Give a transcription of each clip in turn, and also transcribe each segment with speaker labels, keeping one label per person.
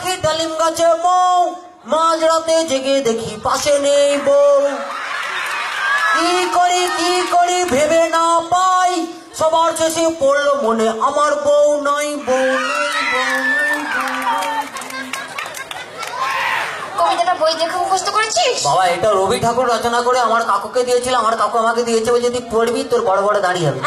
Speaker 1: পাখি ডালিম গাছে মৌ, মাঝরাতে জেগে দেখি পাশে নেই বউ। কি করি ভেবে না পাই, সবার শেষে পড়লো মনে আমার বউ নাই, বউ নাই, বউ নাই, বউ নাই।
Speaker 2: কবিতাটা বই দেখে মুখস্থ করেছিস?
Speaker 1: বাবা এটা রবি ঠাকুর রচনা করে আমার কাকুকে দিয়েছিল, আমার কাকু আমাকে দিয়েছে, বলছে তুই পড়বি তোর বড় বড় দাঁড়িয়ে হবে।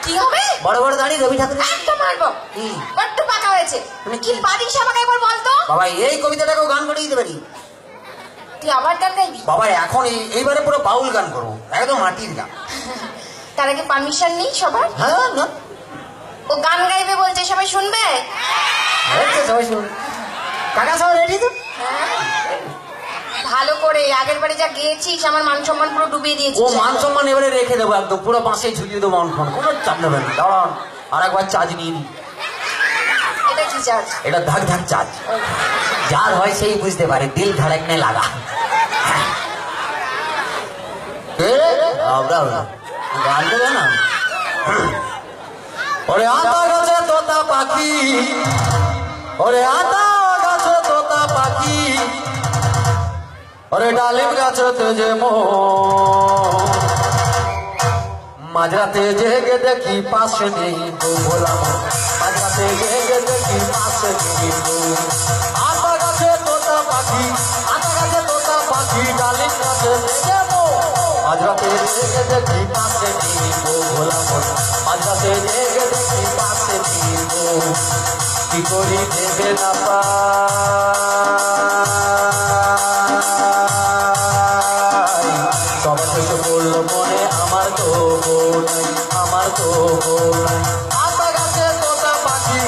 Speaker 2: কি হবে?
Speaker 1: বড় বড় দাঁড়িয়ে রবি ঠাকুর।
Speaker 2: একদম মারবো।
Speaker 1: কি?
Speaker 2: বড্ড পাকা হয়েছে।
Speaker 1: মানে
Speaker 2: কি
Speaker 1: কি?
Speaker 2: পারিস আমাকে একবার বলতো?
Speaker 1: বাবা এই কবিতাটাকেও গান করে দিতে পারি।
Speaker 2: তুই আবার গান গাইবি?
Speaker 1: বাবা এখন এইবারে পুরো বাউল গান করবো, একদম মাটির গান।
Speaker 2: তার আগে পারমিশন নেই সবার?
Speaker 1: হ্যাঁ না
Speaker 2: ও গান গাইবে বলছে, সবাই শুনবে?
Speaker 1: সবাই শুনুন। কাকা সবাই রেডি তো?
Speaker 2: ভালো করে, আগের বারে যা গেয়েছিস আমার মান সম্মান পুরো ডুবিয়ে
Speaker 1: ও
Speaker 2: দিয়েছিস।
Speaker 1: মান সম্মান এবারে রেখে দেবো একদম, পুরো বাঁশে ঝুলিয়ে দেবো অনফোন, কোনো চাপ নেবেন না। দাঁড়ান আর একবার চার্জ নিয়ে নিই।
Speaker 2: এটা কি চার্জ?
Speaker 1: এটা ধাক ধাক চার্জ, যার হয় সেই বুঝতে পারে, দিল ধড়কনে লাগা। গান দেবে না? ওরে আতা গাছে তোতা পাখি, ওরে আতা গাছে তোতা পাখি, ওরে ডালিম গাছে যে মাঝরাতে জেগে দেখি পাশে নেই বউ, ভোলা মাঝরাতে জেগে দেখি পাশে নেই বউ। আতা গাছে তোতা পাখি, আতা গাছে তোতা পাখি, ডালিম গাছে যে মাঝরাতে জেগে দেখি পাশে নেই বউ, ভোলা মাঝরাতে জেগে দেখি পাশে নেই বউ। কি করি ভেবে না পাই, সবার শেষে পড়লো মনে আমার তো বউ নাই, আমার তো বউ নাই। আতা গাছে তোতা পাখি,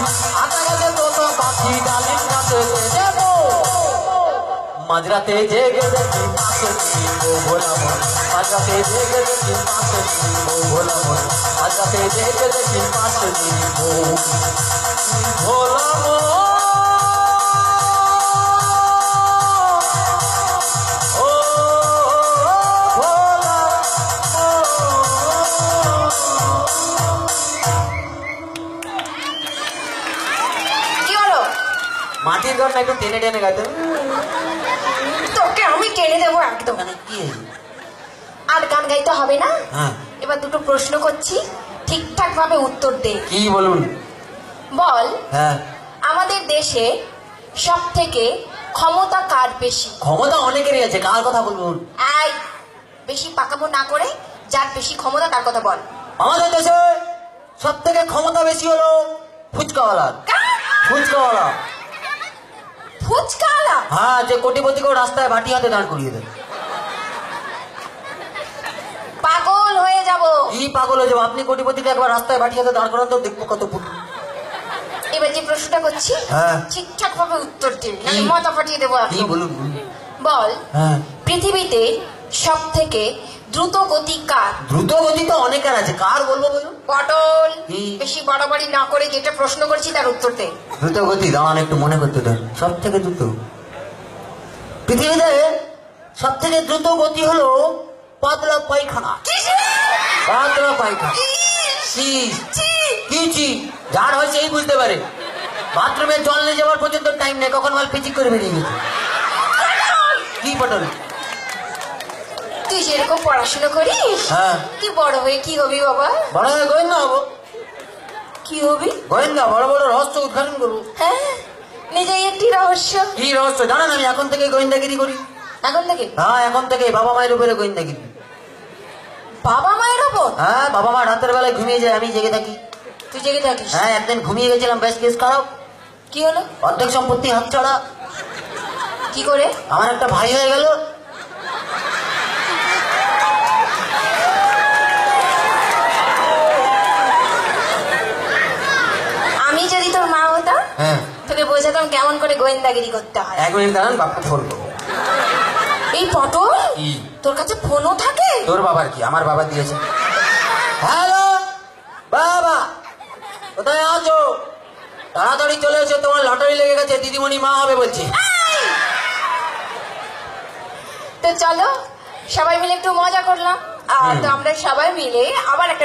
Speaker 1: আতা গাছে তোতা পাখি, ডালিম গাছে যাবো মাঝরাতে জেগে দেখি পাশে নেই বউ, ভোলা মাঝরাতে জেগে দেখি পাশে নেই বউ, ভোলা মাঝরাতে জেগে দেখি পাশে নেই বউ, ভোলা মাটির গান একটু টেনে টেনে গাইতে।
Speaker 2: তোকে আমি টেনে দেবো একদম।
Speaker 1: মানে কি
Speaker 2: আর গান গাইতে হবে না।
Speaker 1: হ্যাঁ
Speaker 2: এবার দুটো প্রশ্ন করছি, ঠিকঠাক ভাবে উত্তর দে।
Speaker 1: কি বলুন?
Speaker 2: বল,
Speaker 1: হ্যাঁ
Speaker 2: আমাদের দেশে সব থেকে ক্ষমতা কার বেশি?
Speaker 1: ক্ষমতা অনেকেরই আছে, কার কথা বলবুন?
Speaker 2: এই বেশি পাকামো না করে যার বেশি ক্ষমতা তার কথা বল।
Speaker 1: আমাদের দেশে সব থেকে ক্ষমতা বেশি হলো ফুচকাওয়ালা। ফুচকাওয়ালা?
Speaker 2: ফুচকাওয়ালা?
Speaker 1: হ্যাঁ, যে কোটিপতিকেও রাস্তায় বাটি হাতে দাঁড় করিয়ে দেয়।
Speaker 2: পাগল হয়ে যাব।
Speaker 1: কি পাগল হয়ে যাবো? আপনি কোটিপতিকে একবার রাস্তায় বাটি হাতে দাঁড় করান তো, দেখবো কত ফুট।
Speaker 2: এবার যে প্রশ্নটা করছি
Speaker 1: হ্যাঁ
Speaker 2: ঠিকঠাক ভাবে উত্তর দে, নাহলে মাথা ফাটিয়ে দেবো।
Speaker 1: কি বলুন?
Speaker 2: বল,
Speaker 1: হ্যাঁ
Speaker 2: পৃথিবীতে সব থেকে দ্রুত গতি কার?
Speaker 1: দ্রুত গতি তো অনেকের আছে, কার বলবো বলুন?
Speaker 2: পটল,
Speaker 1: কি?
Speaker 2: বেশি বাড়াবাড়ি না করে যেটা প্রশ্ন করছি তার উত্তর দে।
Speaker 1: দ্রুত গতি, দাঁড়ান একটু মনে করতে দেন। সব থেকে দ্রুত পৃথিবীতে সব থেকে দ্রুত গতি হলো পাতলা পায়খানা। পাতলা পায়খানা কি যার হয় সেই বুঝতে পারে। বাথরুমে জল নিয়ে যাওয়ার পর্যন্ত টাইম নেই, কখন মাল পিচিক করে বেরিয়ে গেছে। কি পটল?
Speaker 2: তুই যেরকম পড়াশোনা করিস,
Speaker 1: হ্যাঁ
Speaker 2: তুই বড় হয়ে কি হবি বাবা?
Speaker 1: বড় হয়ে গোয়েন্দা হবো।
Speaker 2: কি হবি?
Speaker 1: গোয়েন্দা, বড় বড় রহস্য উদ্ঘাটন করবো।
Speaker 2: হ্যাঁ, নিজেই একটি রহস্য।
Speaker 1: কি রহস্য জানেন? আমি এখন থেকে গোয়েন্দাগিরি করি।
Speaker 2: এখন থেকে?
Speaker 1: হ্যাঁ, এখন থেকে বাবা মায়ের উপরে গোয়েন্দাগিরি।
Speaker 2: বাবা মায়ের ওপর?
Speaker 1: হ্যাঁ, বাবা মা রাতের বেলায় ঘুমিয়ে যায়, আমি জেগে থাকি।
Speaker 2: তুই জেগে থাকিস?
Speaker 1: হ্যাঁ, একদিন ঘুমিয়ে গেছিলাম, বেশ কেস খারাপ।
Speaker 2: কি হলো?
Speaker 1: অর্ধেক সম্পত্তি হাতছাড়া।
Speaker 2: কি করে?
Speaker 1: আমার একটা ভাই হয়ে গেল।
Speaker 2: আমি যদি তোর মা হতাম,
Speaker 1: হ্যাঁ,
Speaker 2: তোকে বোঝাতাম কেমন করে গোয়েন্দাগিরি করতে হয়।
Speaker 1: 1 মিনিট দাঁড়ান, বাপকে ফোন করবো।
Speaker 2: এই পটল,
Speaker 1: কি?
Speaker 2: তোর কাছে ফোনও থাকে?
Speaker 1: তোর বাবার কি? আমার বাবা দিয়েছে। হ্যালো বাবা, কোথায় আছো? তাড়াতাড়ি চলে এসো, তোমার লটারি লেগে গেছে, দিদিমণি মা হবে বলছি।
Speaker 2: তো চলো সবাই মিলে একটু মজা করলাম, আর তো আমরা সবাই মিলে আবার একটা